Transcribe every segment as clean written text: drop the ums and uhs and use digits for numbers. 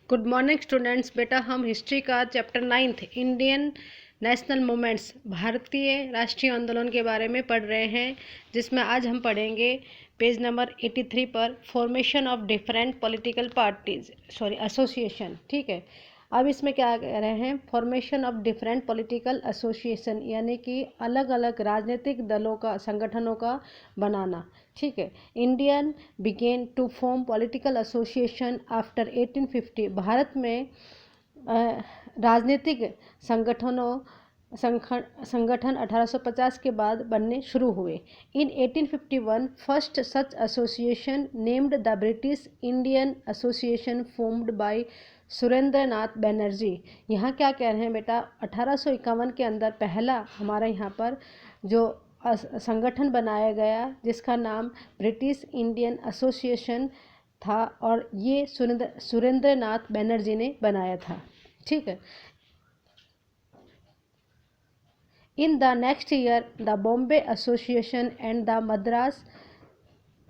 Good morning students. बेटा हम history का चैप्टर 9 इंडियन नेशनल मूवमेंट्स भारतीय राष्ट्रीय आंदोलन के बारे में पढ़ रहे हैं, जिसमें आज हम पढ़ेंगे पेज नंबर 83 पर formation of different political parties association. ठीक है, अब इसमें क्या कह रहे हैं, formation of different political association यानी कि अलग अलग राजनीतिक दलों का संगठनों का बनाना। ठीक है, Indian began to form political association after 1850। भारत में राजनीतिक संगठन 1850 के बाद बनने शुरू हुए। In 1851 first such association named the British Indian Association formed by Surendranath Banerjee. यहाँ क्या कह रहे हैं बेटा, 1851 के अंदर पहला हमारा यहाँ पर जो संगठन बनाया गया जिसका नाम ब्रिटिश इंडियन एसोसिएशन था, और ये सुरेंद्रनाथ बनर्जी ने बनाया था। ठीक है, in the next year the Bombay association and the Madras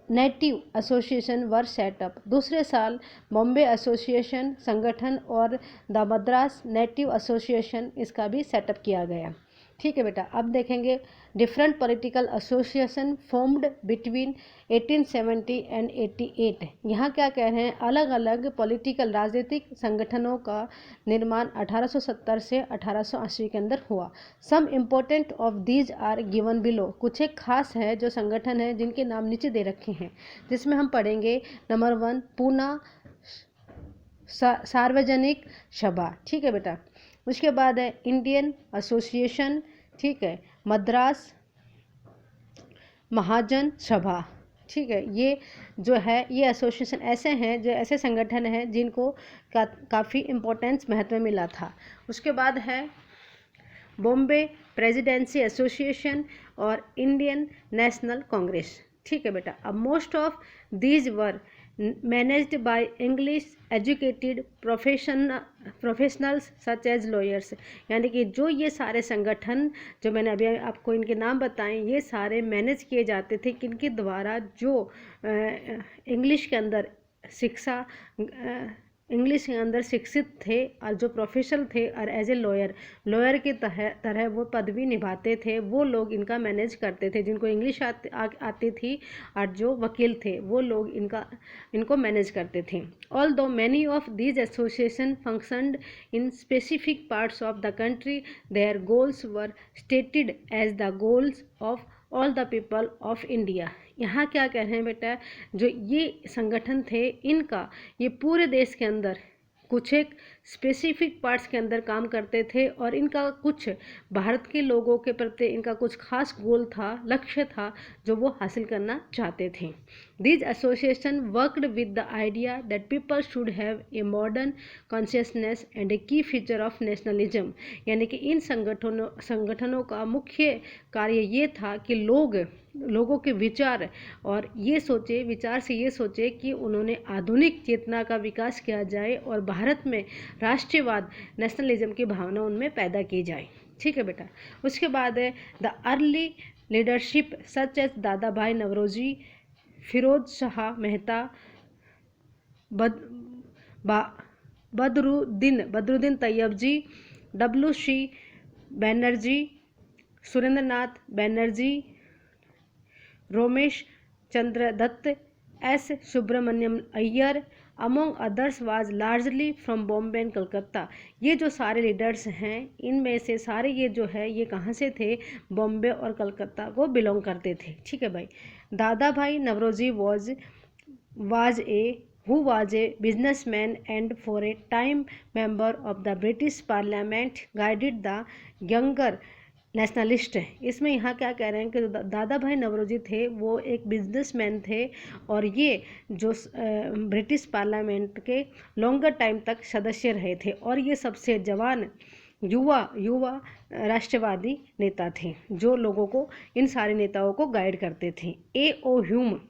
native association were set up. दूसरे साल बॉम्बे एसोसिएशन संगठन और द मद्रास नेटिव एसोसिएशन इसका भी सेटअप किया गया। ठीक है बेटा, अब देखेंगे different political association formed between 1870 and 88। यहाँ क्या कह रहे हैं, अलग अलग पॉलिटिकल राजनीतिक संगठनों का निर्माण 1870 से 1880 के अंदर हुआ। Some important of these are given below. कुछ एक खास है जो संगठन है जिनके नाम नीचे दे रखे हैं, जिसमें हम पढ़ेंगे नंबर 1 पूना सार्वजनिक सभा। ठीक है बेटा, उसके बाद है इंडियन एसोसिएशन, ठीक है, मद्रास महाजन सभा। ठीक है, ये जो है ये एसोसिएशन ऐसे हैं, जो ऐसे संगठन हैं जिनको काफ़ी इम्पोर्टेंस महत्व मिला था। उसके बाद है बॉम्बे प्रेसिडेंसी एसोसिएशन और इंडियन नेशनल कांग्रेस। ठीक है बेटा, अब most of these were managed by English educated professionals such as lawyers. यानी कि जो ये सारे संगठन जो मैंने अभी आपको इनके नाम बताएं, ये सारे मैनेज किए जाते थे किनके द्वारा, जो इंग्लिश के अंदर इंग्लिश के अंदर शिक्षित थे और जो प्रोफेशनल थे, और एज ए लॉयर की तरह वो पदवी निभाते थे। वो लोग इनका मैनेज करते थे, जिनको इंग्लिश आती थी, और जो वकील थे वो लोग इनको मैनेज करते थे। Although many of these association functioned in specific parts of the country, their goals were stated as the goals of all the people of India. यहाँ क्या कह रहे हैं बेटा, जो ये संगठन थे इनका ये पूरे देश के अंदर कुछ एक स्पेसिफिक पार्ट्स के अंदर काम करते थे, और इनका कुछ भारत के लोगों के प्रति इनका कुछ खास गोल था, लक्ष्य था, जो वो हासिल करना चाहते थे। This association worked with the idea that people should have a modern consciousness and a key feature of nationalism. यानी कि इन संगठनों का मुख्य कार्य ये था कि लोगों के विचार से ये सोचे कि उन्होंने आधुनिक चेतना का विकास किया जाए और भारत में राष्ट्रवाद नेशनलिज्म की भावना उनमें पैदा की जाए। ठीक है बेटा, उसके बाद है the early leadership such as Dadabhai Naoroji, Pherozeshah Mehta, Badruddin Tyabji, WC Banerjee, Surendranath Banerjee, Romesh Chunder Dutt, S. Subramania Iyer, among others was largely from Bombay and Calcutta. ये जो सारे लीडर्स हैं, इनमें से सारे ये जो है ये कहाँ से थे, बॉम्बे और कलकत्ता को बिलोंग करते थे। ठीक है भाई, दादा भाई Naoroji was a businessman and for a time member of the British Parliament, guided the younger nationalist. इसमें यहाँ क्या कह रहे हैं कि दादा भाई नवरोजी थे वो एक बिजनेसमैन थे, और ये जो ब्रिटिश पार्लियामेंट के लॉन्गर टाइम तक सदस्य रहे थे, और ये सबसे जवान युवा राष्ट्रवादी नेता थे, जो लोगों को, इन सारे नेताओं को गाइड करते थे। A.O. Hume,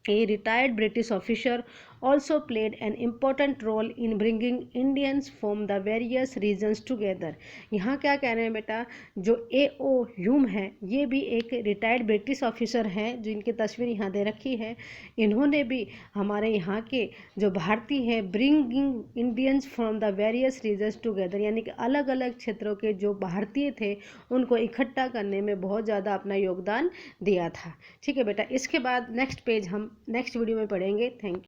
a retired British officer also played an important role in bringing Indians from the various regions together। यहाँ क्या कह रहे हैं बेटा, जो A.O. ह्यूम है ये भी एक रिटायर्ड ब्रिटिश ऑफिसर हैं जिनकी तस्वीर यहाँ दे रखी है। इन्होंने भी हमारे यहाँ के जो भारतीय हैं bringing Indians from the various regions together, यानी कि अलग अलग क्षेत्रों के जो भारतीय थे उनको इकट्ठा करने में बहुत ज़्यादा अपना योगदान दिया था। ठीक है बेटा, इसके बाद नेक्स्ट पेज हम नेक्स्ट वीडियो में पढ़ेंगे। Thank you.